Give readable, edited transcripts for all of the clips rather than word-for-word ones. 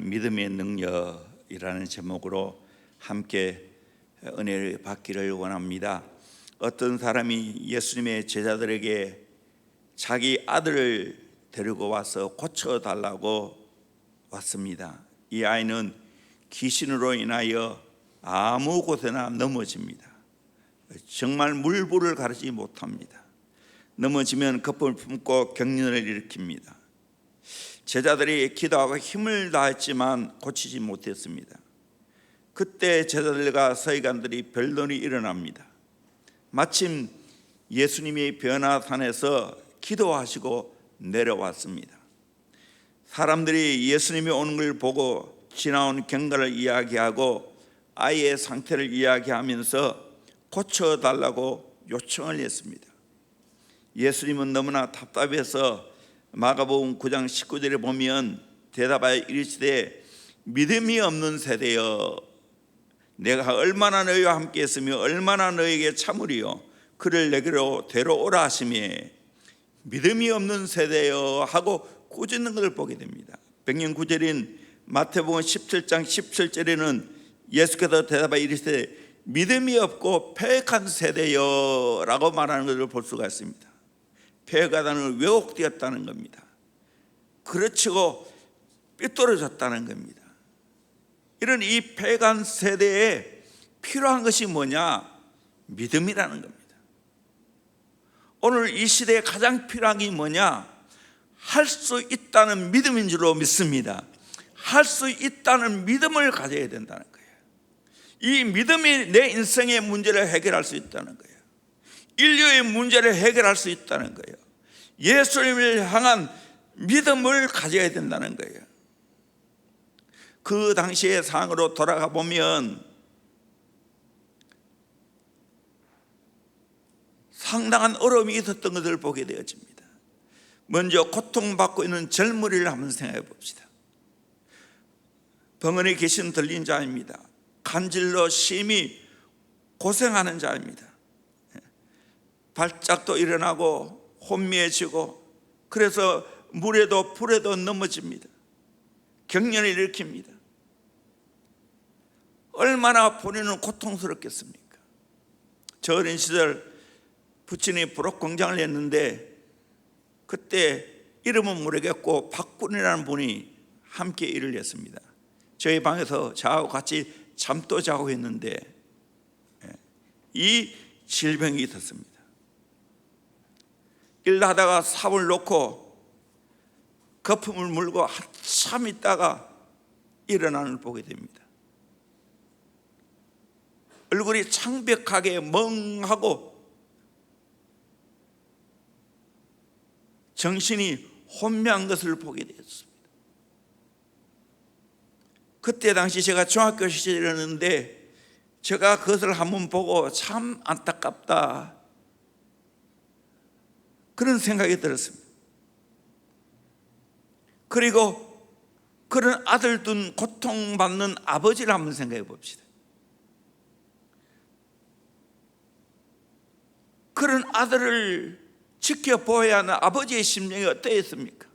믿음의 능력이라는 제목으로 함께 은혜를 받기를 원합니다. 어떤 사람이 예수님의 제자들에게 자기 아들을 데리고 와서 고쳐달라고 왔습니다. 이 아이는 귀신으로 인하여 아무 곳에나 넘어집니다. 정말 물불을 가르지 못합니다. 넘어지면 거품을 품고 경련을 일으킵니다. 제자들이 기도하고 힘을 다했지만 고치지 못했습니다. 그때 제자들과 서기관들이 변론이 일어납니다. 마침 예수님이 변화산에서 기도하시고 내려왔습니다. 사람들이 예수님이 오는 걸 보고 지나온 경과를 이야기하고 아이의 상태를 이야기하면서 고쳐달라고 요청을 했습니다. 예수님은 너무나 답답해서 마가복음 9장 19절에 보면 대답하여 이르시되 믿음이 없는 세대여, 내가 얼마나 너희와 함께 했으며 얼마나 너희에게 참으리요, 그를 내게로 데려오라 하시매 믿음이 없는 세대여 하고 꾸짖는 것을 보게 됩니다. 백년 9절인 마태복음 17장 17절에는 예수께서 대답하여 이르시되 믿음이 없고 패역한 세대여 라고 말하는 것을 볼 수가 있습니다. 패역하다는 왜곡되었다는 겁니다. 그르치고 삐뚤어졌다는 겁니다. 이런 이 패역한 세대에 필요한 것이 뭐냐? 믿음이라는 겁니다. 오늘 이 시대에 가장 필요한 게 뭐냐? 할 수 있다는 믿음인 줄로 믿습니다. 할 수 있다는 믿음을 가져야 된다는 거예요. 이 믿음이 내 인생의 문제를 해결할 수 있다는 거예요. 인류의 문제를 해결할 수 있다는 거예요. 예수님을 향한 믿음을 가져야 된다는 거예요. 그 당시의 상황으로 돌아가 보면 상당한 어려움이 있었던 것을 보게 되어집니다. 먼저 고통받고 있는 젊은이를 한번 생각해 봅시다. 병원에 계신 들린 자입니다. 간질로 심히 고생하는 자입니다. 발작도 일어나고 혼미해지고, 그래서 물에도 불에도 넘어집니다. 경련을 일으킵니다. 얼마나 본인은 고통스럽겠습니까? 저 어린 시절 부친이 부록 공장을 했는데 그때 이름은 모르겠고 박군이라는 분이 함께 일을 했습니다. 저희 방에서 저하고 같이 잠도 자고 했는데 이 질병이 있었습니다. 일하다가 삽을 놓고 거품을 물고 한참 있다가 일어나는 걸 보게 됩니다. 얼굴이 창백하게 멍하고 정신이 혼미한 것을 보게 되었습니다. 그때 당시 제가 중학교 시절이었는데 제가 그것을 한번 보고 참 안타깝다, 그런 생각이 들었습니다. 그리고 그런 아들 둔 고통받는 아버지를 한번 생각해 봅시다. 그런 아들을 지켜보아야 하는 아버지의 심정이 어떠했습니까?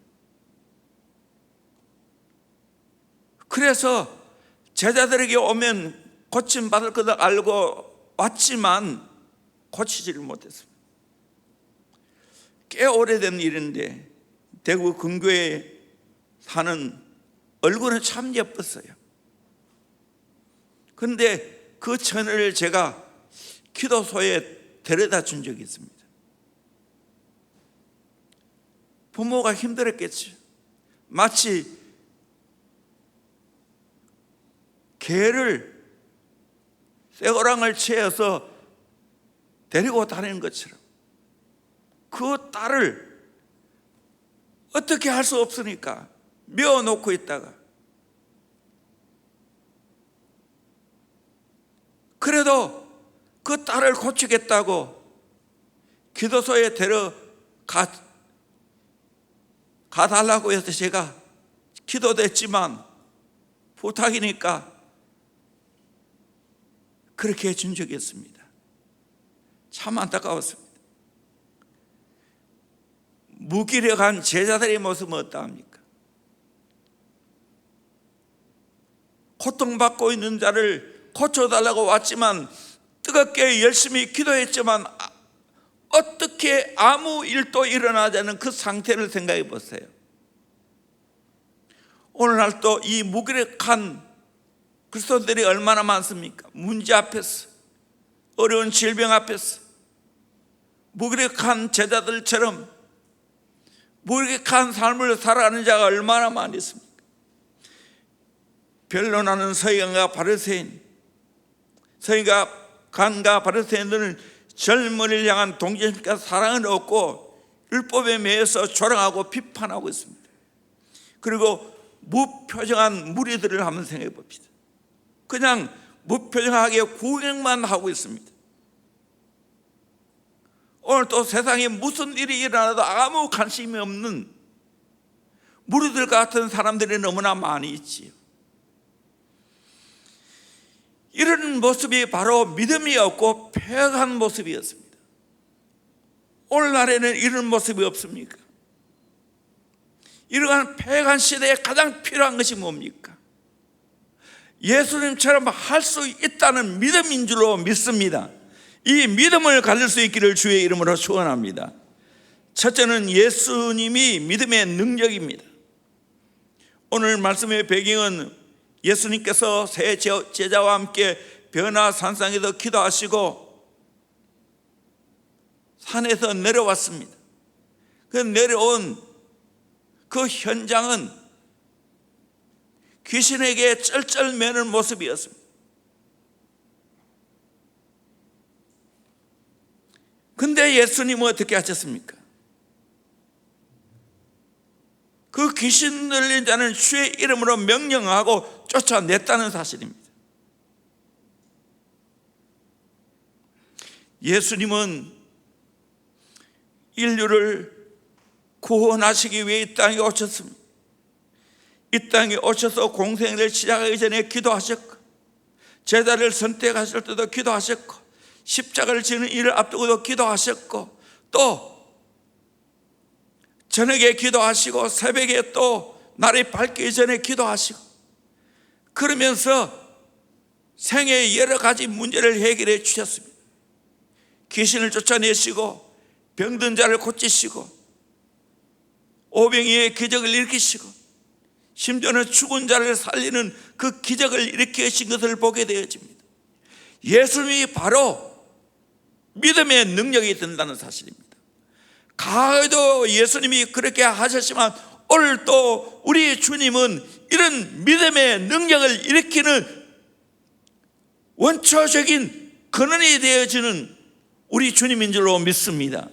그래서 제자들에게 오면 고침받을 것을 알고 왔지만 고치지를 못했습니다. 꽤 오래된 일인데 대구 근교에 사는 얼굴은 참 예뻤어요. 그런데 그 처녀를 제가 기도소에 데려다 준 적이 있습니다. 부모가 힘들었겠죠. 마치 개를 쇠고랑을 채워서 데리고 다니는 것처럼 그 딸을 어떻게 할 수 없으니까 메어놓고 있다가, 그래도 그 딸을 고치겠다고 기도소에 가달라고 해서 제가 기도도 했지만 부탁이니까 그렇게 해준 적이 있습니다. 참 안타까웠습니다. 무기력한 제자들의 모습은 어떠합니까? 고통받고 있는 자를 고쳐달라고 왔지만 뜨겁게 열심히 기도했지만 어떻게 아무 일도 일어나지 않은 그 상태를 생각해 보세요. 오늘날도 이 무기력한 그리스도인들이 얼마나 많습니까? 문제 앞에서, 어려운 질병 앞에서 무기력한 제자들처럼 무기력한 삶을 살아가는 자가 얼마나 많이 있습니까? 변론하는 서기관과 바리새인, 서기관과 바리새인들은 젊은이를 향한 동정심과 사랑은 없고 율법에 매여서 조롱하고 비판하고 있습니다. 그리고 무표정한 무리들을 한번 생각해 봅시다. 그냥 무표정하게 구경만 하고 있습니다. 오늘 또 세상에 무슨 일이 일어나도 아무 관심이 없는 무리들 같은 사람들이 너무나 많이 있지요. 이런 모습이 바로 믿음이 없고 폐역한 모습이었습니다. 오늘날에는 이런 모습이 없습니까? 이러한 폐역한 시대에 가장 필요한 것이 뭡니까? 예수님처럼 할 수 있다는 믿음인 줄로 믿습니다. 이 믿음을 가질 수 있기를 주의 이름으로 축원합니다. 첫째는 예수님이 믿음의 능력입니다. 오늘 말씀의 배경은 예수님께서 세 제자와 함께 변화산상에서 기도하시고 산에서 내려왔습니다. 그 내려온 그 현장은 귀신에게 쩔쩔매는 모습이었습니다. 근데 예수님은 어떻게 하셨습니까? 그 귀신 들린 자는 주의 이름으로 명령하고 쫓아냈다는 사실입니다. 예수님은 인류를 구원하시기 위해 이 땅에 오셨습니다. 이 땅에 오셔서 공생애를 시작하기 전에 기도하셨고, 제자를 선택하실 때도 기도하셨고, 십자가를 지는 일을 앞두고도 기도하셨고, 또 저녁에 기도하시고 새벽에 또 날이 밝기 전에 기도하시고, 그러면서 생애의 여러 가지 문제를 해결해 주셨습니다. 귀신을 쫓아내시고 병든 자를 고치시고 오병이의 기적을 일으키시고 심지어는 죽은 자를 살리는 그 기적을 일으키신 것을 보게 되어집니다. 예수님이 바로 믿음의 능력이 된다는 사실입니다. 과거에도 예수님이 그렇게 하셨지만 오늘 또 우리 주님은 이런 믿음의 능력을 일으키는 원초적인 근원이 되어지는 우리 주님인 줄로 믿습니다.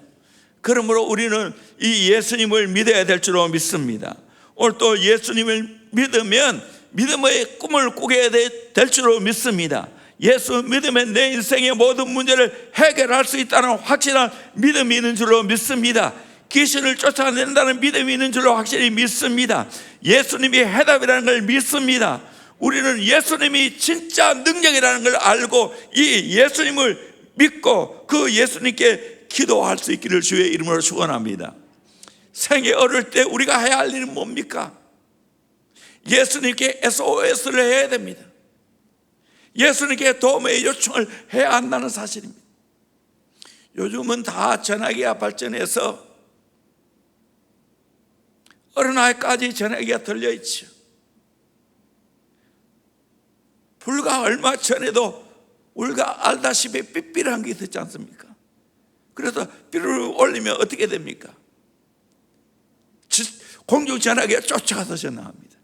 그러므로 우리는 이 예수님을 믿어야 될 줄로 믿습니다. 오늘 또 예수님을 믿으면 믿음의 꿈을 꾸게 될 줄로 믿습니다. 예수 믿으면 내 인생의 모든 문제를 해결할 수 있다는 확실한 믿음이 있는 줄로 믿습니다. 귀신을 쫓아낸다는 믿음이 있는 줄로 확실히 믿습니다. 예수님이 해답이라는 걸 믿습니다. 우리는 예수님이 진짜 능력이라는 걸 알고 이 예수님을 믿고 그 예수님께 기도할 수 있기를 주의 이름으로 축원합니다. 생애 어릴 때 우리가 해야 할 일은 뭡니까? 예수님께 SOS를 해야 됩니다. 예수님께 도움의 요청을 해야 한다는 사실입니다. 요즘은 다 전화기가 발전해서 어린아이까지 전화기가 들려있죠. 불과 얼마 전에도 우리가 알다시피 삐삐한 게 있었지 않습니까? 그래서 삐를 올리면 어떻게 됩니까? 공중전화기가 쫓아가서 전화합니다.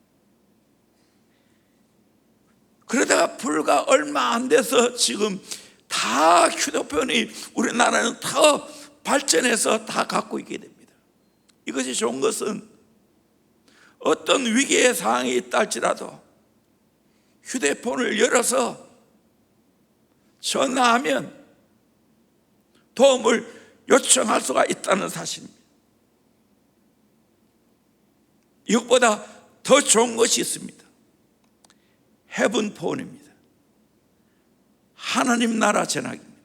그러다가 불과 얼마 안 돼서 지금 다 휴대폰이 우리나라는 더 발전해서 다 갖고 있게 됩니다. 이것이 좋은 것은 어떤 위기의 상황이 있다 할지라도 휴대폰을 열어서 전화하면 도움을 요청할 수가 있다는 사실입니다. 이것보다 더 좋은 것이 있습니다. 헤븐폰입니다. 하나님 나라 전화기입니다.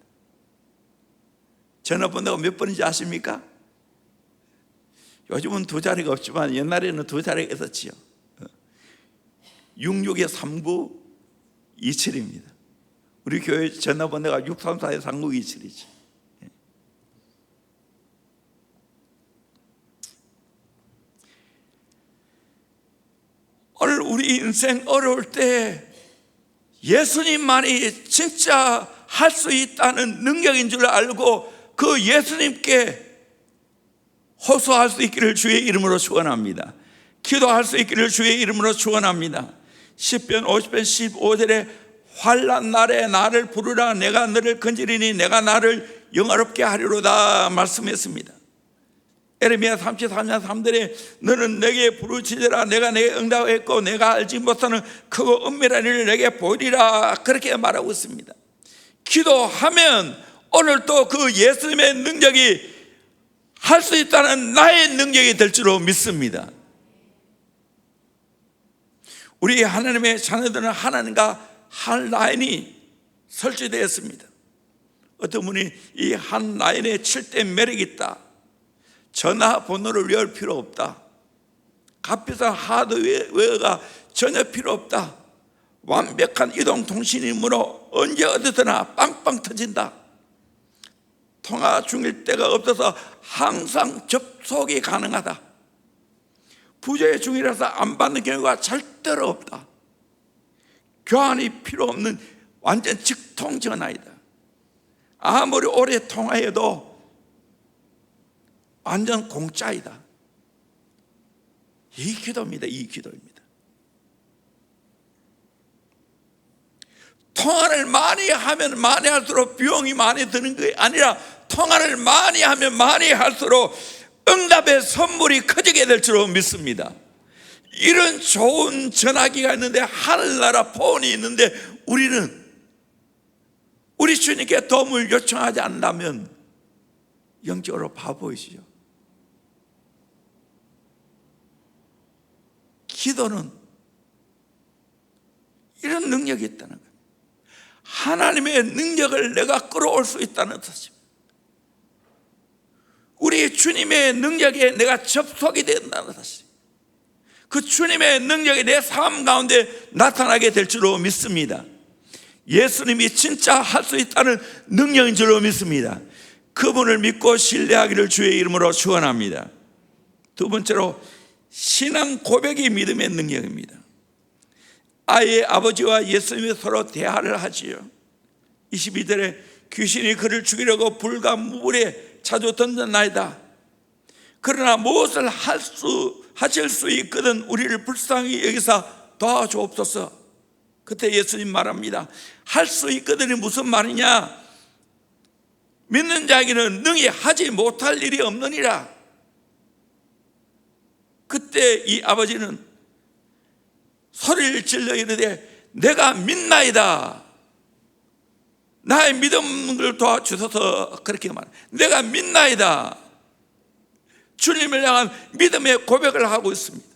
전화번호가 몇 번인지 아십니까? 요즘은 두 자리가 없지만 옛날에는 두 자리가 있었지요. 66-39 27입니다. 우리 교회 전화번호가 634-3927이지. 오늘 우리 인생 어려울 때 예수님만이 진짜 할 수 있다는 능력인 줄 알고 그 예수님께 호소할 수 있기를 주의 이름으로 축원합니다. 기도할 수 있기를 주의 이름으로 축원합니다. 시편 50편 15절에 환난 날에 나를 부르라 내가 너를 건지리니 내가 나를 영화롭게 하리로다 말씀했습니다. 에레미야 33장 3절에 너는 내게 부르짖으라 내가 내게 응답했고 내가 알지 못하는 크고 은밀한 일을 내게 보이리라 그렇게 말하고 있습니다. 기도하면 오늘 또 그 예수님의 능력이 할 수 있다는 나의 능력이 될 줄로 믿습니다. 우리 하나님의 자녀들은 하나님과 한 라인이 설치되어 있습니다. 어떤 분이 이 한 라인에 7대 매력이 있다. 전화번호를 외울 필요 없다. 값비싼 하드웨어가 전혀 필요 없다. 완벽한 이동통신이므로 언제 어디서나 빵빵 터진다. 통화 중일 때가 없어서 항상 접속이 가능하다. 부재 중이라서 안 받는 경우가 절대로 없다. 교환이 필요 없는 완전 직통전화이다. 아무리 오래 통화해도 완전 공짜이다. 이 기도입니다. 이 기도입니다. 통화를 많이 하면 많이 할수록 비용이 많이 드는 게 아니라 통화를 많이 하면 많이 할수록 응답의 선물이 커지게 될 줄로 믿습니다. 이런 좋은 전화기가 있는데 하늘나라 폰이 있는데 우리는 우리 주님께 도움을 요청하지 않는다면 영적으로 바보이시죠. 기도는 이런 능력이 있다는 거예요. 하나님의 능력을 내가 끌어올 수 있다는 뜻입니다. 우리 주님의 능력에 내가 접속이 된다는 뜻입니다. 그 주님의 능력이 내 삶 가운데 나타나게 될 줄로 믿습니다. 예수님이 진짜 할 수 있다는 능력인 줄로 믿습니다. 그분을 믿고 신뢰하기를 주의 이름으로 축원합니다. 두 번째로 신앙 고백이 믿음의 능력입니다. 아이의 아버지와 예수님이 서로 대화를 하지요. 22절에 귀신이 그를 죽이려고 불과 물에 자주 던졌나이다. 그러나 무엇을 하실 수 있거든 우리를 불쌍히 여기사 도와주옵소서. 그때 예수님 말합니다. 할 수 있거든이 무슨 말이냐? 믿는 자에게는 능히 하지 못할 일이 없느니라. 그때 이 아버지는 소리를 질러 이르되 내가 믿나이다. 나의 믿음을 도와주소서. 그렇게 말해. 내가 믿나이다. 주님을 향한 믿음의 고백을 하고 있습니다.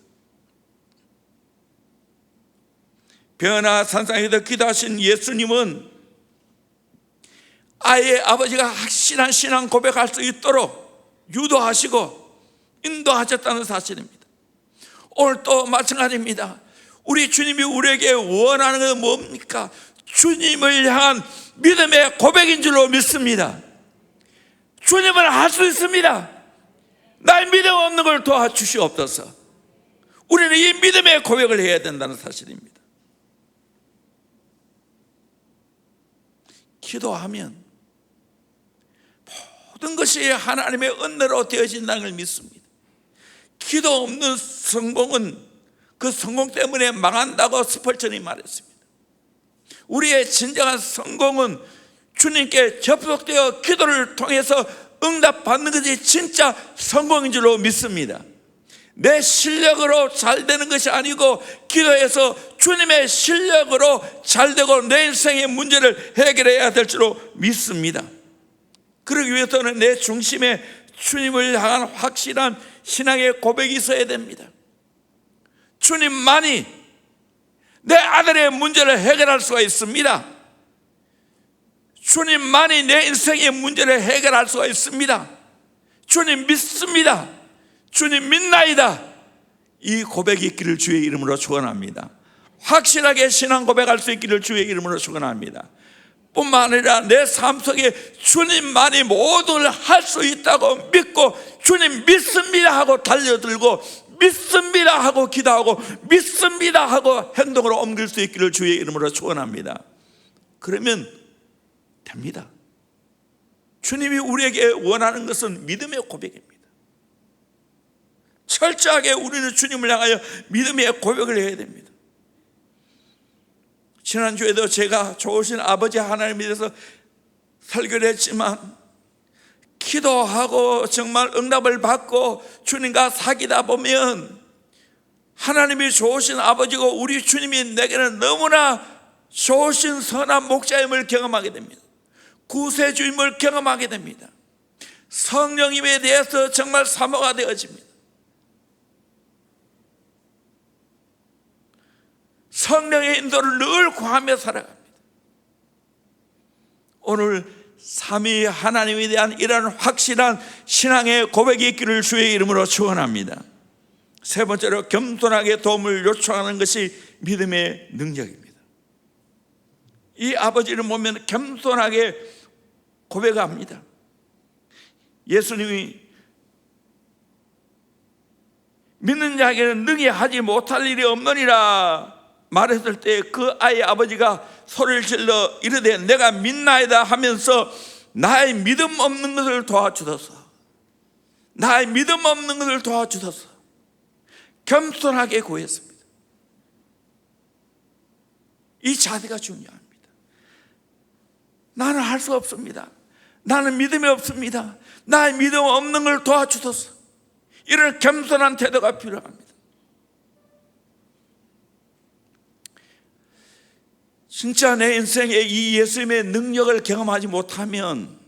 변화산상에서 기도하신 예수님은 아이의 아버지가 확실한 신앙 고백할 수 있도록 유도하시고 인도하셨다는 사실입니다. 오늘 또 마찬가지입니다. 우리 주님이 우리에게 원하는 것은 뭡니까? 주님을 향한 믿음의 고백인 줄로 믿습니다. 주님은 할 수 있습니다. 나의 믿음 없는 걸 도와주시옵소서. 우리는 이 믿음의 고백을 해야 된다는 사실입니다. 기도하면 모든 것이 하나님의 은혜로 되어진다는 걸 믿습니다. 기도 없는 성공은 그 성공 때문에 망한다고 스펄전이 말했습니다. 우리의 진정한 성공은 주님께 접속되어 기도를 통해서 응답받는 것이 진짜 성공인 줄로 믿습니다. 내 실력으로 잘 되는 것이 아니고 기도해서 주님의 실력으로 잘 되고 내 인생의 문제를 해결해야 될 줄로 믿습니다. 그러기 위해서는 내 중심에 주님을 향한 확실한 신앙의 고백이 있어야 됩니다. 주님만이 내 아들의 문제를 해결할 수가 있습니다. 주님만이 내 인생의 문제를 해결할 수가 있습니다. 주님 믿습니다. 주님 믿나이다. 이 고백이 있기를 주의 이름으로 축원합니다. 확실하게 신앙 고백할 수 있기를 주의 이름으로 축원합니다. 뿐만 아니라 내 삶 속에 주님만이 모든 걸 할 수 있다고 믿고 주님 믿습니다 하고 달려들고 믿습니다 하고 기도하고 믿습니다 하고 행동으로 옮길 수 있기를 주의 이름으로 축원합니다. 그러면 됩니다. 주님이 우리에게 원하는 것은 믿음의 고백입니다. 철저하게 우리는 주님을 향하여 믿음의 고백을 해야 됩니다. 지난주에도 제가 좋으신 아버지 하나님에 대해서 설교를 했지만 기도하고 정말 응답을 받고 주님과 사귀다 보면 하나님이 좋으신 아버지고 우리 주님이 내게는 너무나 좋으신 선한 목자임을 경험하게 됩니다. 구세주임을 경험하게 됩니다. 성령님에 대해서 정말 사모가 되어집니다. 성령의 인도를 늘 구하며 살아갑니다. 오늘 삼위 하나님에 대한 이런 확실한 신앙의 고백이 있기를 주의 이름으로 축원합니다. 세 번째로 겸손하게 도움을 요청하는 것이 믿음의 능력입니다. 이 아버지를 보면 겸손하게 고백합니다. 예수님이 믿는 자에게는 능히 하지 못할 일이 없느니라 말했을 때 그 아이의 아버지가 소리를 질러 이르되 내가 믿나이다 하면서 나의 믿음 없는 것을 도와주소서, 나의 믿음 없는 것을 도와주소서 겸손하게 구했습니다. 이 자세가 중요합니다. 나는 할 수 없습니다. 나는 믿음이 없습니다. 나의 믿음 없는 걸 도와주소서. 이런 겸손한 태도가 필요합니다. 진짜 내 인생에 이 예수님의 능력을 경험하지 못하면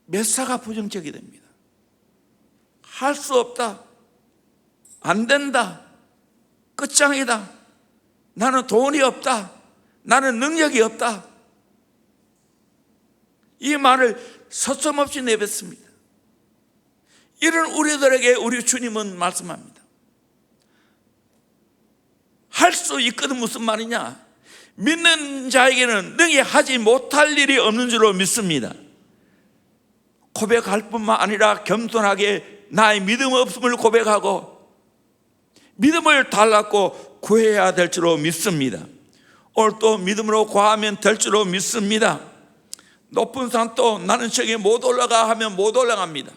메사가 부정적이 됩니다. 할 수 없다, 안 된다, 끝장이다, 나는 돈이 없다, 나는 능력이 없다, 이 말을 서슴없이 내뱉습니다. 이런 우리들에게 우리 주님은 말씀합니다. 할 수 있거든. 무슨 말이냐? 믿는 자에게는 능히 하지 못할 일이 없는 줄로 믿습니다. 고백할 뿐만 아니라 겸손하게 나의 믿음 없음을 고백하고 믿음을 달라고 구해야 될 줄로 믿습니다. 오늘 또 믿음으로 구하면 될 줄로 믿습니다. 높은 산도 나는 저기 못 올라가 하면 못 올라갑니다.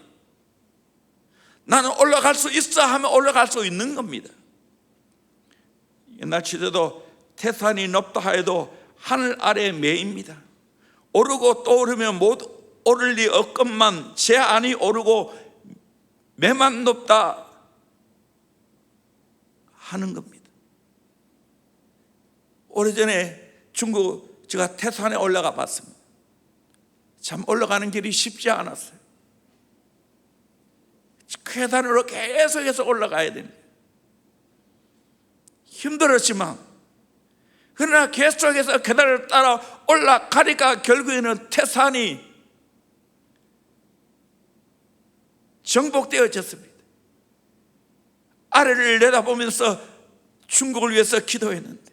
나는 올라갈 수 있어 하면 올라갈 수 있는 겁니다. 옛날 시대도 태산이 높다 하여도 하늘 아래 매입니다. 오르고 또 오르면 못 오를 리 없건만 제 안이 오르고 매만 높다 하는 겁니다. 오래전에 중국 제가 태산에 올라가 봤습니다. 참 올라가는 길이 쉽지 않았어요. 계단으로 계속해서 올라가야 됩니다. 힘들었지만 그러나 계속해서 계단을 따라 올라가니까 결국에는 태산이 정복되어졌습니다. 아래를 내다보면서 중국을 위해서 기도했는데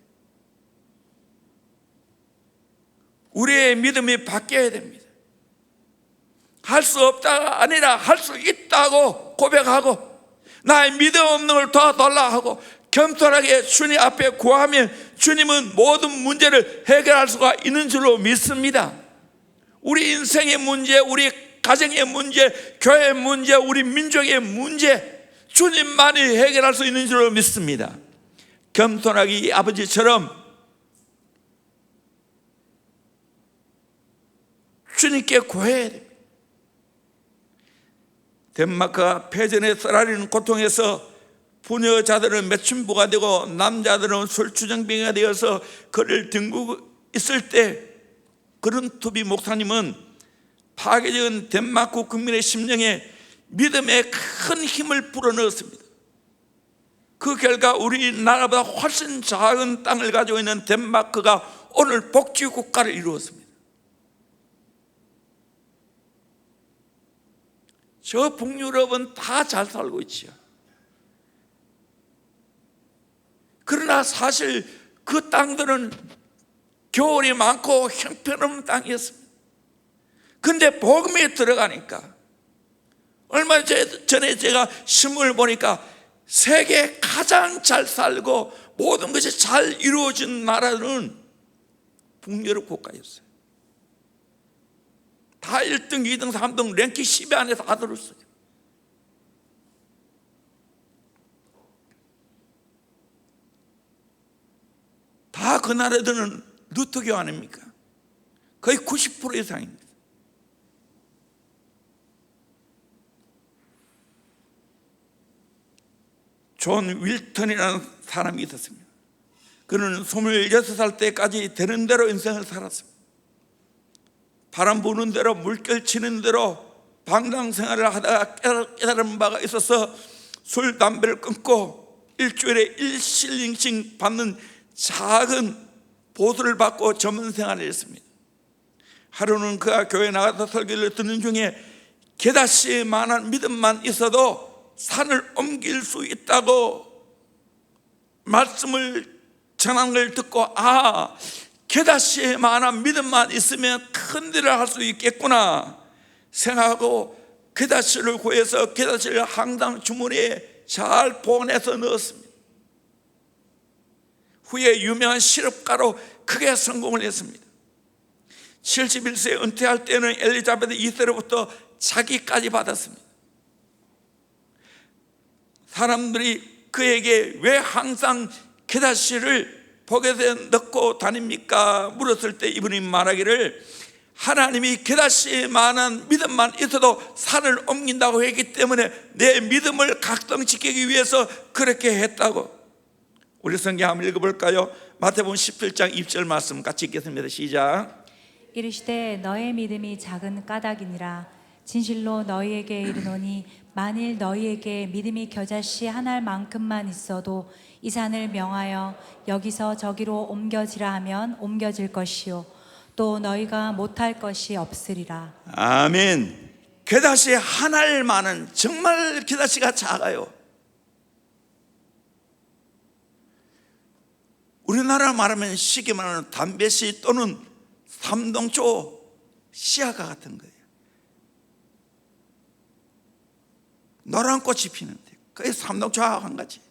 우리의 믿음이 바뀌어야 됩니다. 할 수 없다가 아니라 할 수 있다고 고백하고 나의 믿음 없는 걸 도와달라 하고 겸손하게 주님 앞에 구하면 주님은 모든 문제를 해결할 수가 있는 줄로 믿습니다. 우리 인생의 문제, 우리 가정의 문제, 교회의 문제, 우리 민족의 문제 주님만이 해결할 수 있는 줄로 믿습니다. 겸손하게 이 아버지처럼 주님께 구해야 됩니다. 덴마크가 폐전에 쓰라리는 고통에서 부녀자들은 매춘부가 되고 남자들은 술주정뱅이가 되어서 그를 뒹구고 있을 때 그런 투비 목사님은 파괴적인 덴마크 국민의 심령에 믿음의 큰 힘을 불어넣었습니다. 그 결과 우리나라보다 훨씬 작은 땅을 가지고 있는 덴마크가 오늘 복지국가를 이루었습니다. 저 북유럽은 다 잘 살고 있지요. 그러나 사실 그 땅들은 겨울이 많고 형편없는 땅이었습니다. 근데 복음에 들어가니까, 얼마 전에 제가 신문을 보니까 세계 가장 잘 살고 모든 것이 잘 이루어진 나라는 북유럽 국가였어요. 다 1등, 2등, 3등 랭킹 10위 안에 다 들었어요. 다 그 나라들은 루터교 아닙니까? 거의 90% 이상입니다. 존 윌턴이라는 사람이 있었습니다. 그는 26살 때까지 되는 대로 인생을 살았습니다. 바람 부는 대로, 물결 치는 대로 방랑생활을 하다가 깨달은 바가 있어서 술, 담배를 끊고 일주일에 1실링씩 받는 작은 보수를 받고 전문생활을 했습니다. 하루는 그가 교회에 나가서 설교를 듣는 중에 게다시만한 믿음만 있어도 산을 옮길 수 있다고 말씀을 전한 걸 듣고, 게다시만한 믿음만 있으면 큰 일을 할 수 있겠구나 생각하고 게다시를 구해서 게다시를 항상 주머니에 잘 보관해서 넣었습니다. 후에 유명한 시럽가로 크게 성공을 했습니다. 71세에 은퇴할 때는 엘리자베트 2세로부터 자기까지 받았습니다. 사람들이 그에게 왜 항상 게다시를 포켓에 넣고 다닙니까? 물었을 때 이분이 말하기를, 하나님이 게다시만한 믿음만 있어도 산을 옮긴다고 했기 때문에 내 믿음을 각성시키기 위해서 그렇게 했다고. 우리 성경 한번 읽어볼까요? 마태복음 17장 2절 말씀 같이 읽겠습니다. 시작. 이르시되 너의 믿음이 작은 까닭이니라. 진실로 너희에게 이르노니 만일 너희에게 믿음이 겨자씨 한 알만큼만 있어도 이 산을 명하여 여기서 저기로 옮겨지라 하면 옮겨질 것이요 또 너희가 못할 것이 없으리라. 아멘. 게다시 한 알만은, 정말 게다시가 작아요. 우리나라 말하면 쉽게 말하는 담배씨 또는 삼동초 씨앗과 같은 거예요. 노란 꽃이 피는데 그게 삼동초와 한 가지.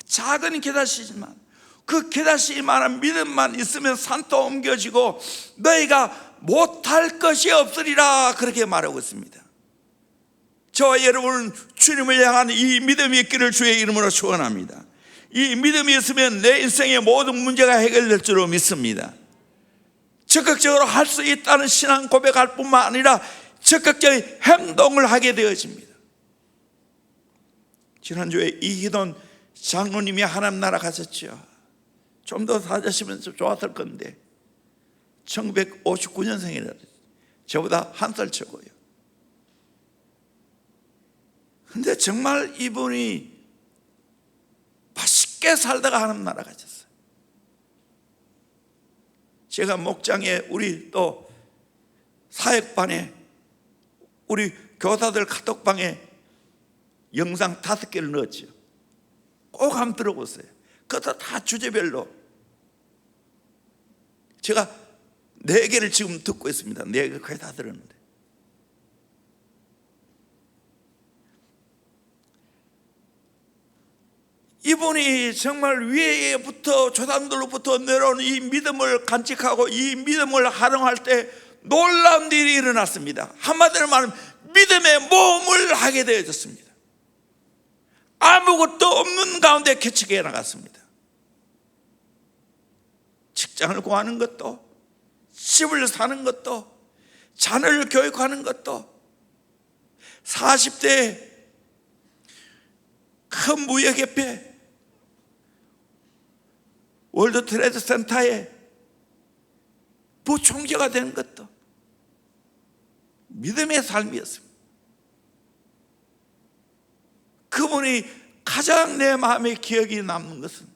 작은 게다시지만 그 게다시만한 믿음만 있으면 산도 옮겨지고 너희가 못할 것이 없으리라, 그렇게 말하고 있습니다. 저와 여러분은 주님을 향한 이 믿음이 있기를 주의 이름으로 축원합니다. 이 믿음이 있으면 내 인생의 모든 문제가 해결될 줄로 믿습니다. 적극적으로 할 수 있다는 신앙 고백할 뿐만 아니라 적극적인 행동을 하게 되어집니다. 지난주에 이희돈 장로님이 하나님 나라 가셨죠. 좀 더 사셨으면 좋았을 건데 1959년생이라 저보다 한 살 적어요. 근데 정말 이분이 맛있게 살다가 하나님 나라 가셨어요. 제가 목장에 우리 또 사역반에 우리 교사들 카톡방에 영상 5개를 넣었죠. 꼭 한번 들어보세요. 그것도 다 주제별로. 제가 4개를 지금 듣고 있습니다. 4개 거의 다 들었는데. 이분이 정말 위에부터 조상들로부터 내려온 이 믿음을 간직하고 이 믿음을 활용할 때 놀라운 일이 일어났습니다. 한마디로 말하면 믿음의 모험을 하게 되어졌습니다. 아무것도 없는 가운데 개척해 나갔습니다. 직장을 구하는 것도, 집을 사는 것도, 자녀를 교육하는 것도, 40대 큰 무역협회 월드 트레이드 센터의 부총재가 되는 것도 믿음의 삶이었습니다. 그분이 가장 내 마음에 기억이 남는 것은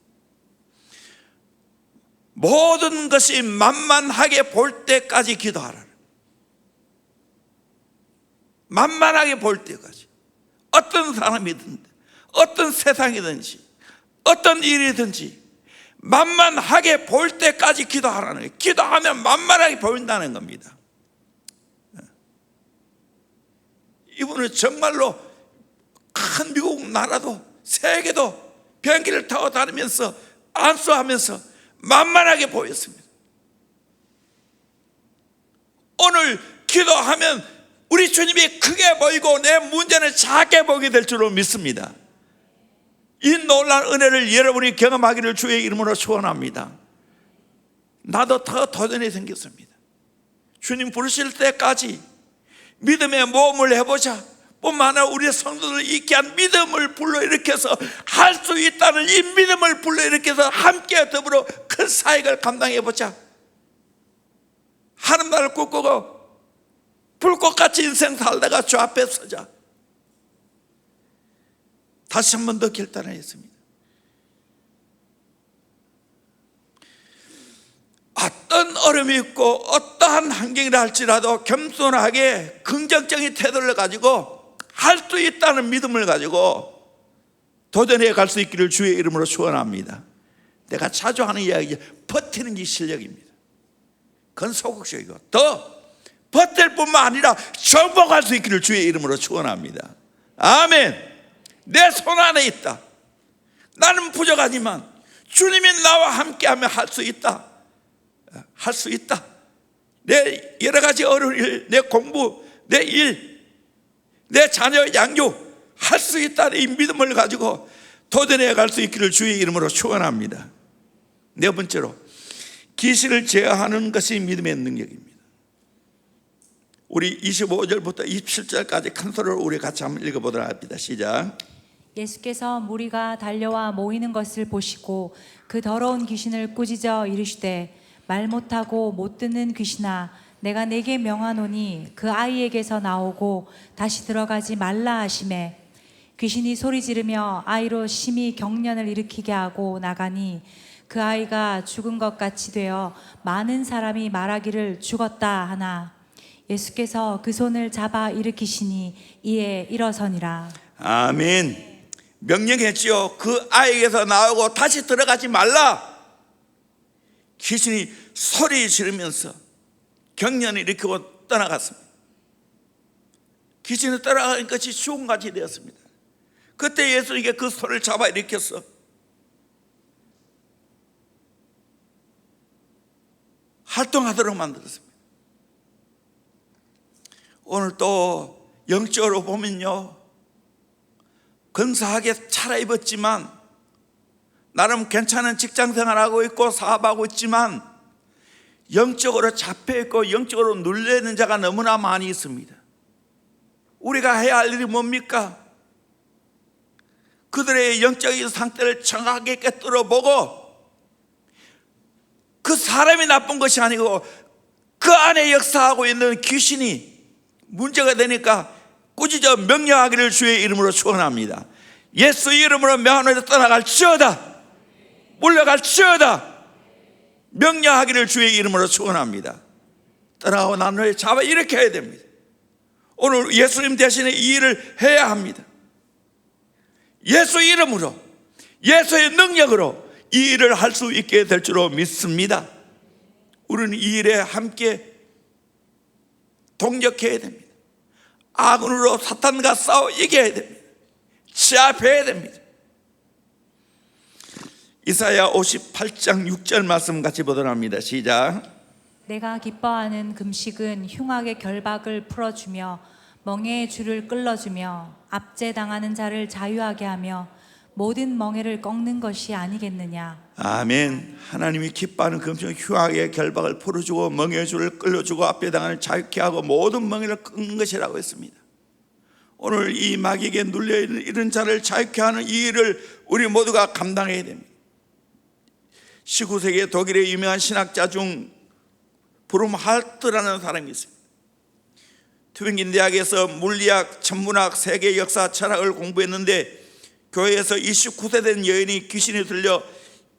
모든 것이 만만하게 볼 때까지 기도하라. 만만하게 볼 때까지. 어떤 사람이든지, 어떤 세상이든지, 어떤 일이든지 만만하게 보일 때까지 기도하라는 거예요. 기도하면 만만하게 보인다는 겁니다. 이분은 정말로 큰 미국 나라도 세계도 비행기를 타고 다니면서 안수하면서 만만하게 보였습니다. 오늘 기도하면 우리 주님이 크게 보이고 내 문제는 작게 보게 될 줄로 믿습니다. 이 놀라운 은혜를 여러분이 경험하기를 주의 이름으로 축원합니다. 나도 더 도전이 생겼습니다. 주님 부르실 때까지 믿음의 모험을 해보자. 뿐만 아니라 우리 성도들 있게 한 믿음을 불러일으켜서 할 수 있다는 이 믿음을 불러일으켜서 함께 더불어 큰 사역을 감당해보자. 하는 날을 꿈꾸고 불꽃같이 인생 살다가 주 앞에 서자. 다시 한 번 더 결단하였습니다. 어떤 어려움이 있고 어떠한 환경이라 할지라도 겸손하게 긍정적인 태도를 가지고 할 수 있다는 믿음을 가지고 도전해 갈 수 있기를 주의 이름으로 축원합니다. 내가 자주 하는 이야기, 버티는 게 실력입니다. 그건 소극적이고 더 버틸 뿐만 아니라 정복할 수 있기를 주의 이름으로 축원합니다. 아멘. 내 손 안에 있다. 나는 부족하지만 주님이 나와 함께하면 할 수 있다. 할 수 있다. 내 여러 가지 어려운 일, 내 공부, 내 일, 내 자녀 양육 할 수 있다는 이 믿음을 가지고 도전해 갈 수 있기를 주의 이름으로 축원합니다. 네 번째로 귀신을 제어하는 것이 믿음의 능력입니다. 우리 25절부터 27절까지 큰 소리로 우리 같이 한번 읽어보도록 합니다. 시작. 예수께서 무리가 달려와 모이는 것을 보시고 그 더러운 귀신을 꾸짖어 이르시되 말 못하고 못 듣는 귀신아 내가 네게 명하노니 그 아이에게서 나오고 다시 들어가지 말라 하시매 귀신이 소리 지르며 아이로 심히 경련을 일으키게 하고 나가니 그 아이가 죽은 것 같이 되어 많은 사람이 말하기를 죽었다 하나 예수께서 그 손을 잡아 일으키시니 이에 일어서니라. 아멘. 명령했지요. 그 아이에게서 나오고 다시 들어가지 말라. 귀신이 소리 지르면서 경련을 일으키고 떠나갔습니다. 귀신이 떠나가는 것이 죽음같이 되었습니다. 그때 예수님께 그 손을 잡아 일으켰어 활동하도록 만들었습니다. 오늘 또 영적으로 보면요, 근사하게 차려입었지만 나름 괜찮은 직장생활하고 있고 사업하고 있지만 영적으로 잡혀있고 영적으로 눌려있는 자가 너무나 많이 있습니다. 우리가 해야 할 일이 뭡니까? 그들의 영적인 상태를 정확하게 꿰뚫어보고 그 사람이 나쁜 것이 아니고 그 안에 역사하고 있는 귀신이 문제가 되니까 꾸짖어 명령하기를 주의 이름으로 축원합니다. 예수 이름으로 명하노니 떠나갈지어다. 물러갈지어다. 명령하기를 주의 이름으로 축원합니다. 떠나고 난 후에 잡아 일으켜야 됩니다. 오늘 예수님 대신에 이 일을 해야 합니다. 예수 이름으로, 예수의 능력으로 이 일을 할 수 있게 될 줄로 믿습니다. 우리는 이 일에 함께 동력해야 됩니다. 아군으로 사탄과 싸워 이겨야 됩니다. 제압해야 됩니다. 이사야 58장 6절 말씀 같이 보도록 합니다. 시작. 내가 기뻐하는 금식은 흉악의 결박을 풀어주며 멍에의 줄을 끌어주며 압제당하는 자를 자유하게 하며 모든 멍에를 꺾는 것이 아니겠느냐. 아멘. 하나님이 기뻐하는 금식은 흉악의 결박을 풀어주고 멍에의 줄을 끌어주고 압제당하는 자유케 하고 모든 멍에를 꺾는 것이라고 했습니다. 오늘 이 마귀에게 눌려있는 이런 자를 자유케 하는 이 일을 우리 모두가 감당해야 됩니다. 19세기 독일의 유명한 신학자 중 브룸할트라는 사람이 있습니다. 튜빙인 대학에서 물리학, 천문학, 세계 역사, 철학을 공부했는데 교회에서 29세 된 여인이 귀신이 들려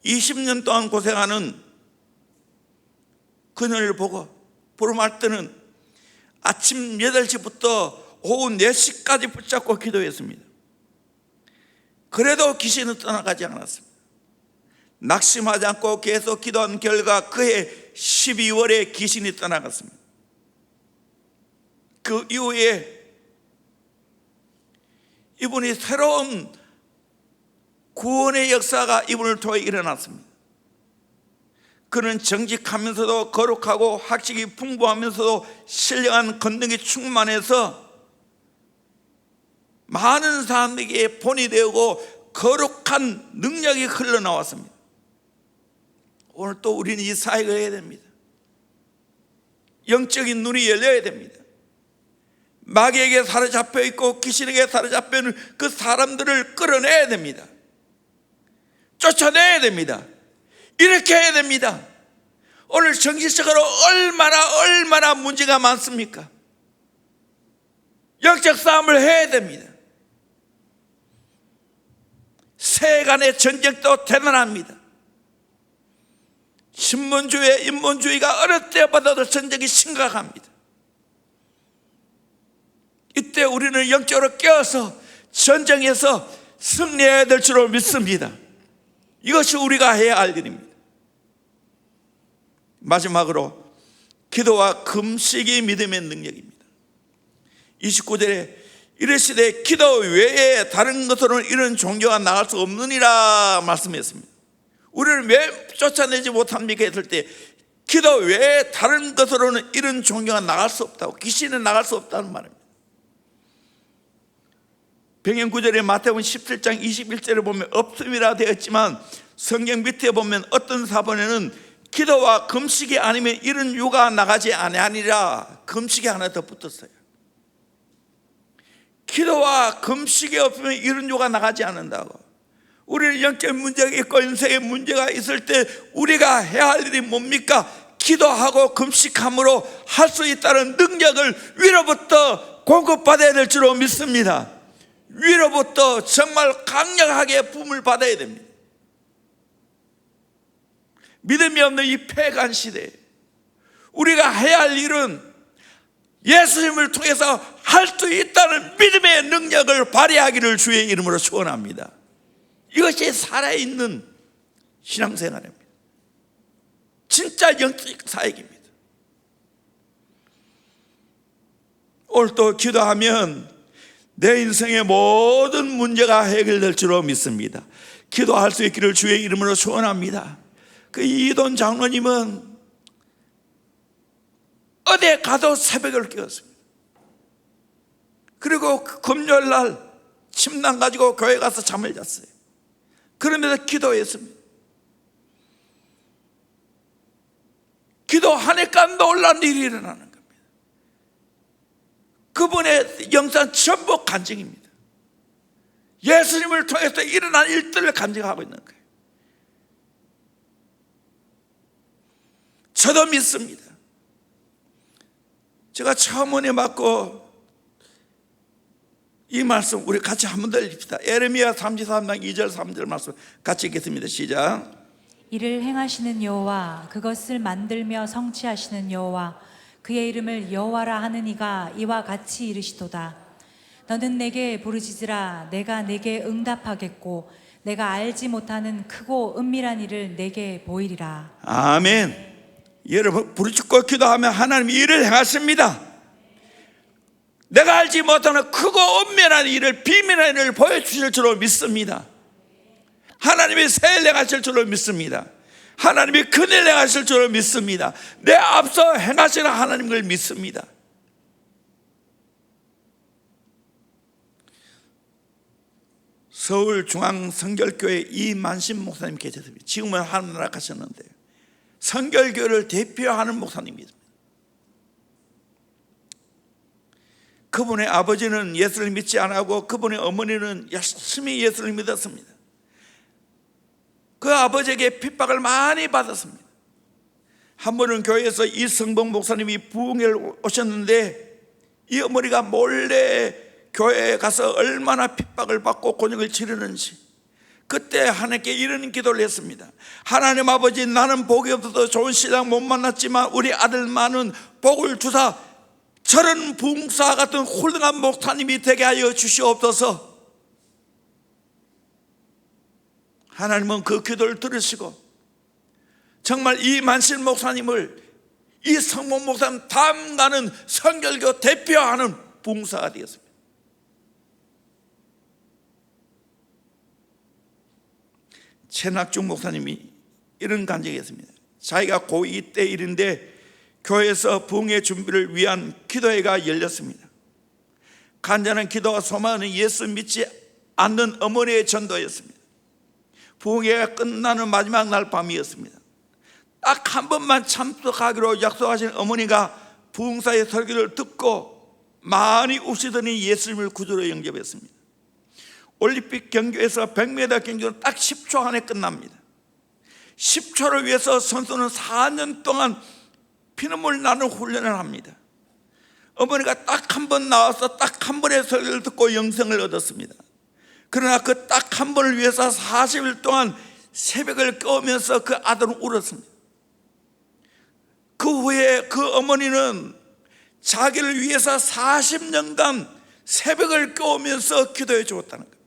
20년 동안 고생하는 그녀를 보고 브룸할트는 아침 8시부터 오후 4시까지 붙잡고 기도했습니다. 그래도 귀신은 떠나가지 않았습니다. 낙심하지 않고 계속 기도한 결과 그해 12월에 귀신이 떠나갔습니다. 그 이후에 이분이 새로운 구원의 역사가 이분을 통해 일어났습니다. 그는 정직하면서도 거룩하고 학식이 풍부하면서도 신령한 권능이 충만해서 많은 사람에게 본이 되고 거룩한 능력이 흘러나왔습니다. 오늘 또 우리는 이 사역을 해야 됩니다. 영적인 눈이 열려야 됩니다. 마귀에게 사로잡혀 있고 귀신에게 사로잡혀 있는 그 사람들을 끌어내야 됩니다. 쫓아내야 됩니다. 이렇게 해야 됩니다. 오늘 정신적으로 얼마나 문제가 많습니까? 영적 싸움을 해야 됩니다. 세간의 전쟁도 대단합니다. 신문주의, 인본주의가 어느 때보다도 전쟁이 심각합니다. 이때 우리는 영적으로 깨어서 전쟁에서 승리해야 될 줄로 믿습니다. 이것이 우리가 해야 할 일입니다. 마지막으로 기도와 금식이 믿음의 능력입니다. 29절에 이르시되 기도 외에 다른 것으로는 이런 종교가 나갈 수 없느니라 말씀했습니다. 우리를 왜 쫓아내지 못합니까 했을 때 기도 외에 다른 것으로는 이런 종교가 나갈 수 없다고, 귀신은 나갈 수 없다는 말입니다. 병행 9절에 마태복음 17장 21절에 보면 없음이라 되었지만 성경 밑에 보면 어떤 사본에는 기도와 금식이 아니면 이런 유가 나가지 아니하니라 금식이 하나 더 붙었어요. 기도와 금식이 없으면 이런 유가 나가지 않는다고. 우리는 영적 문제가 있고 인생의 문제가 있을 때 우리가 해야 할 일이 뭡니까? 기도하고 금식함으로 할 수 있다는 능력을 위로부터 공급받아야 될 줄로 믿습니다. 위로부터 정말 강력하게 부음을 받아야 됩니다. 믿음이 없는 이 패간 시대에 우리가 해야 할 일은 예수님을 통해서 할 수 있다는 믿음의 능력을 발휘하기를 주의 이름으로 축원합니다. 이것이 살아있는 신앙생활입니다. 진짜 영적 사역입니다. 오늘 또 기도하면 내 인생의 모든 문제가 해결될 줄로 믿습니다. 기도할 수 있기를 주의 이름으로 축원합니다. 그 이돈 장로님은 어디에 가도 새벽을 깨웠습니다. 그리고 금요일날 침낭 가지고 교회 가서 잠을 잤어요. 그러면서 기도했습니다. 기도하니까 놀란 일이 일어나는 겁니다. 그분의 영상 전부 간증입니다. 예수님을 통해서 일어난 일들을 간증하고 있는 거예요. 저도 믿습니다. 제가 처음 은혜 받고 이 말씀 우리 같이 한번 더 읽읍시다. 에레미야 33장 2절 3절 말씀 같이 읽겠습니다. 시작. 이를 행하시는 여호와, 그것을 만들며 성취하시는 여호와, 그의 이름을 여호와라 하는 이가 이와 같이 이르시도다. 너는 내게 부르짖으라. 내가 내게 응답하겠고 내가 알지 못하는 크고 은밀한 일을 내게 보이리라. 아멘. 여러분 부르짖고 기도하면 하나님이 일을 행하십니다. 내가 알지 못하는 크고 은밀한 일을, 비밀한 일을 보여주실 줄로 믿습니다. 하나님이 새일 행하실 줄로 믿습니다. 하나님이 큰일 행하실 줄로 믿습니다. 내 앞서 행하시는 하나님을 믿습니다. 서울중앙성결교회 이만신 목사님 계셨습니다. 지금은 하늘나라 가셨는데 성결교회를 대표하는 목사님입니다. 그분의 아버지는 예수를 믿지 않고 그분의 어머니는 열심히 예수를 믿었습니다. 그 아버지에게 핍박을 많이 받았습니다. 한 번은 교회에서 이성봉 목사님이 부흥회 오셨는데 이 어머니가 몰래 교회에 가서 얼마나 핍박을 받고 곤욕을 치르는지 그때 하나님께 이런 기도를 했습니다. 하나님 아버지, 나는 복이 없어서 좋은 신랑 못 만났지만 우리 아들만은 복을 주사 저런 부흥사 같은 훌륭한 목사님이 되게 하여 주시옵소서. 하나님은 그 기도를 들으시고 정말 이 만실 목사님을 이 성모 목사님 다음 가는 선결교 대표하는 봉사가 되었습니다. 최낙중 목사님이 이런 간증이 있습니다. 자기가 고2 때 일인데 교회에서 부흥회 준비를 위한 기도회가 열렸습니다. 간절한 기도와 소망은 예수 믿지 않는 어머니의 전도였습니다. 부흥회가 끝나는 마지막 날 밤이었습니다. 딱 한 번만 참석하기로 약속하신 어머니가 부흥사의 설교를 듣고 많이 우시더니 예수님을 구주로 영접했습니다. 올림픽 경기에서 100m 경기는 딱 10초 안에 끝납니다. 10초를 위해서 선수는 4년 동안 피눈물 나는 훈련을 합니다. 어머니가 딱 한 번 나와서 딱 한 번의 설교를 듣고 영생을 얻었습니다. 그러나 그 딱 한 번을 위해서 40일 동안 새벽을 깨우면서 그 아들은 울었습니다. 그 후에 그 어머니는 자기를 위해서 40년간 새벽을 깨우면서 기도해 주었다는 거예요.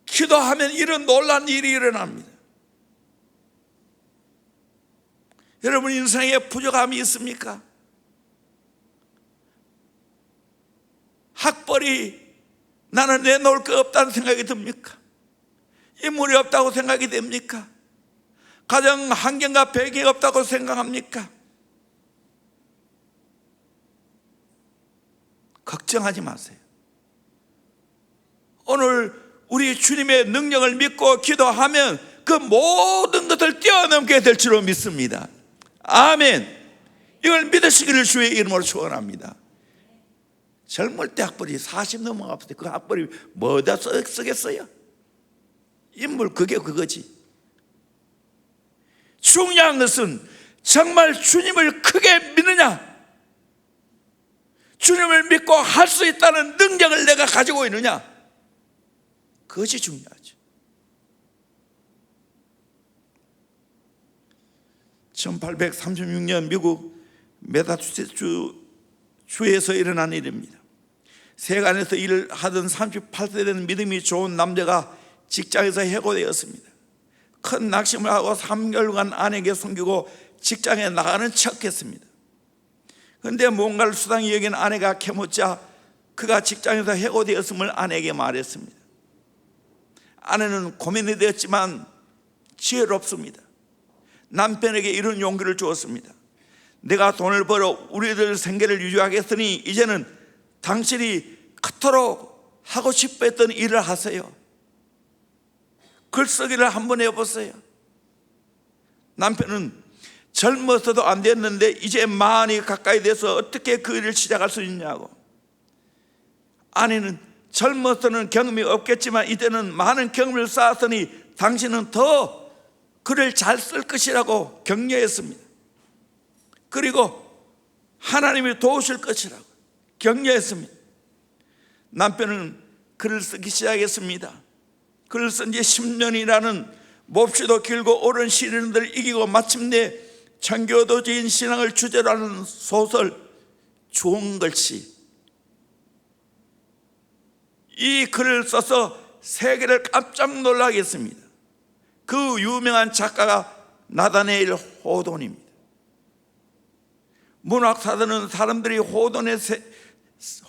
기도하면 이런 놀라운 일이 일어납니다. 여러분 인생에 부족함이 있습니까? 학벌이 나는 내놓을 거 없다는 생각이 듭니까? 인물이 없다고 생각이 됩니까? 가정 환경과 배경이 없다고 생각합니까? 걱정하지 마세요. 오늘 우리 주님의 능력을 믿고 기도하면 그 모든 것을 뛰어넘게 될 줄로 믿습니다. 아멘. 이걸 믿으시기를 주의 이름으로 축원합니다. 젊을 때 학벌이 40 넘어갔을 때 그 학벌이 뭐다 쓰겠어요? 인물 그거지. 중요한 것은 정말 주님을 크게 믿느냐, 주님을 믿고 할 수 있다는 능력을 내가 가지고 있느냐, 그것이 중요하죠. 1836년 미국 매사추세츠주에서 일어난 일입니다. 세간에서 일을 하던 38세 된 믿음이 좋은 남자가 직장에서 해고되었습니다. 큰 낙심을 하고 3개월간 아내에게 숨기고 직장에 나가는 척했습니다. 그런데 뭔가를 수상히 여긴 아내가 캐묻자 그가 직장에서 해고되었음을 아내에게 말했습니다. 아내는 고민이 되었지만 지혜롭습니다. 남편에게 이런 용기를 주었습니다. 내가 돈을 벌어 우리들 생계를 유지하겠으니 이제는 당신이 그토록 하고 싶어 했던 일을 하세요. 글쓰기를 한번 해보세요. 남편은 젊어서도 안 됐는데 이제 마흔이 가까이 돼서 어떻게 그 일을 시작할 수 있냐고. 아내는 젊어서는 경험이 없겠지만 이제는 많은 경험을 쌓았으니 당신은 더 글을 잘 쓸 것이라고 격려했습니다. 그리고 하나님이 도우실 것이라고 격려했습니다. 남편은 글을 쓰기 시작했습니다. 글을 쓴 지 10년이라는 몹시도 길고 오랜 시련들을 이기고 마침내 청교도적인 신앙을 주제로 하는 소설 좋은 글씨, 이 글을 써서 세계를 깜짝 놀라게 했습니다. 그 유명한 작가가 나다네일 호돈입니다. 문학사들은 사람들이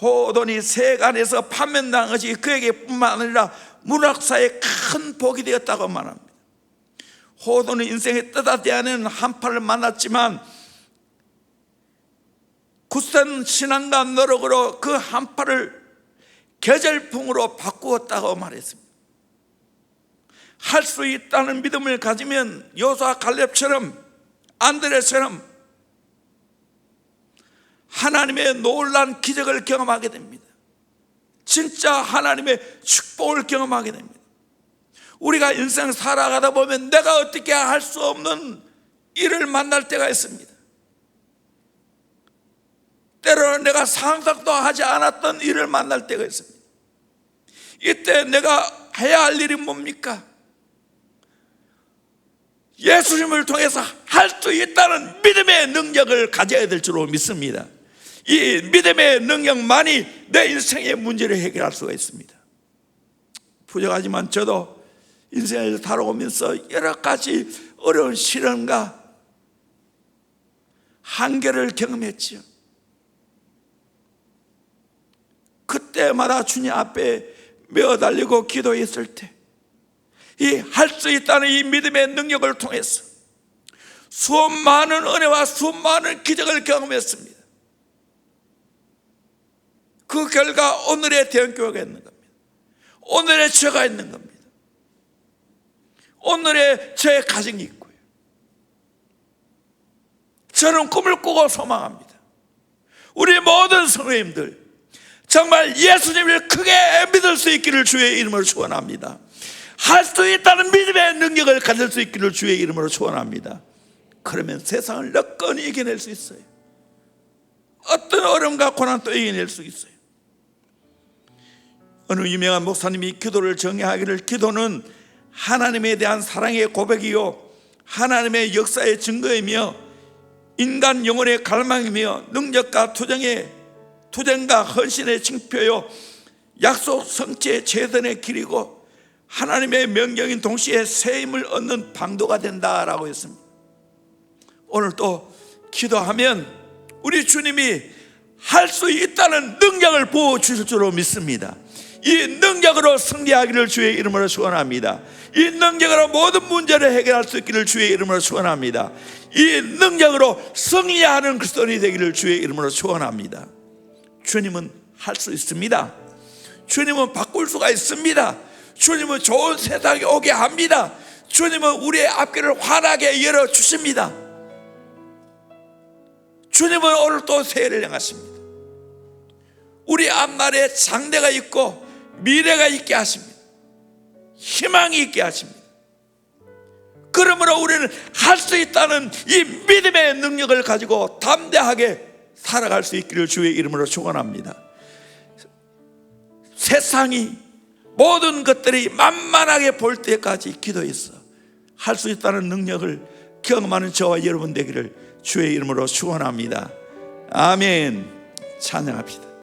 호돈이 세간에서 판명당한 것이 그에게 뿐만 아니라 문학사에 큰 복이 되었다고 말합니다. 호돈은 인생의 뜻하지 않은 한파를 만났지만 굳센 신앙과 노력으로 그 한파를 계절풍으로 바꾸었다고 말했습니다. 할 수 있다는 믿음을 가지면 요수아 갈렙처럼 안드레처럼 하나님의 놀라운 기적을 경험하게 됩니다. 진짜 하나님의 축복을 경험하게 됩니다. 우리가 인생 살아가다 보면 내가 어떻게 할 수 없는 일을 만날 때가 있습니다. 때로는 내가 상상도 하지 않았던 일을 만날 때가 있습니다. 이때 내가 해야 할 일이 뭡니까? 예수님을 통해서 할 수 있다는 믿음의 능력을 가져야 될 줄로 믿습니다. 이 믿음의 능력만이 내 인생의 문제를 해결할 수가 있습니다. 부족하지만 저도 인생을 살아오면서 여러 가지 어려운 시련과 한계를 경험했지요. 그때마다 주님 앞에 메어달리고 기도했을 때 이 할 수 있다는 이 믿음의 능력을 통해서 수많은 은혜와 수많은 기적을 경험했습니다. 그 결과 오늘의 대형교회가 있는 겁니다. 오늘의 저가 있는 겁니다. 오늘의 저의 가정이 있고요. 저는 꿈을 꾸고 소망합니다. 우리 모든 성도님들 정말 예수님을 크게 믿을 수 있기를 주의 이름으로 축원합니다. 할 수 있다는 믿음의 능력을 가질 수 있기를 주의 이름으로 축원합니다. 그러면 세상을 너끈히 이겨낼 수 있어요. 어떤 어려움과 고난도 이겨낼 수 있어요. 어느 유명한 목사님이 기도를 정의하기를, 기도는 하나님에 대한 사랑의 고백이요 하나님의 역사의 증거이며 인간 영혼의 갈망이며 능력과 투쟁과 헌신의 징표요 약속 성취의 최선의 길이고 하나님의 명령인 동시에 새 힘을 얻는 방도가 된다라고 했습니다. 오늘 또 기도하면 우리 주님이 할 수 있다는 능력을 부어주실 줄로 믿습니다. 이 능력으로 승리하기를 주의 이름으로 축원합니다. 이 능력으로 모든 문제를 해결할 수 있기를 주의 이름으로 축원합니다. 이 능력으로 승리하는 그리스도인이 되기를 주의 이름으로 축원합니다. 주님은 할 수 있습니다. 주님은 바꿀 수가 있습니다. 주님은 좋은 세상에 오게 합니다. 주님은 우리의 앞길을 환하게 열어주십니다. 주님은 오늘 또 새해를 향하십니다. 우리 앞날에 장래가 있고 미래가 있게 하십니다. 희망이 있게 하십니다. 그러므로 우리는 할 수 있다는 이 믿음의 능력을 가지고 담대하게 살아갈 수 있기를 주의 이름으로 축원합니다. 세상이 모든 것들이 만만하게 볼 때까지 기도했어 할 수 있다는 능력을 경험하는 저와 여러분 되기를 주의 이름으로 축원합니다. 아멘. 찬양합시다.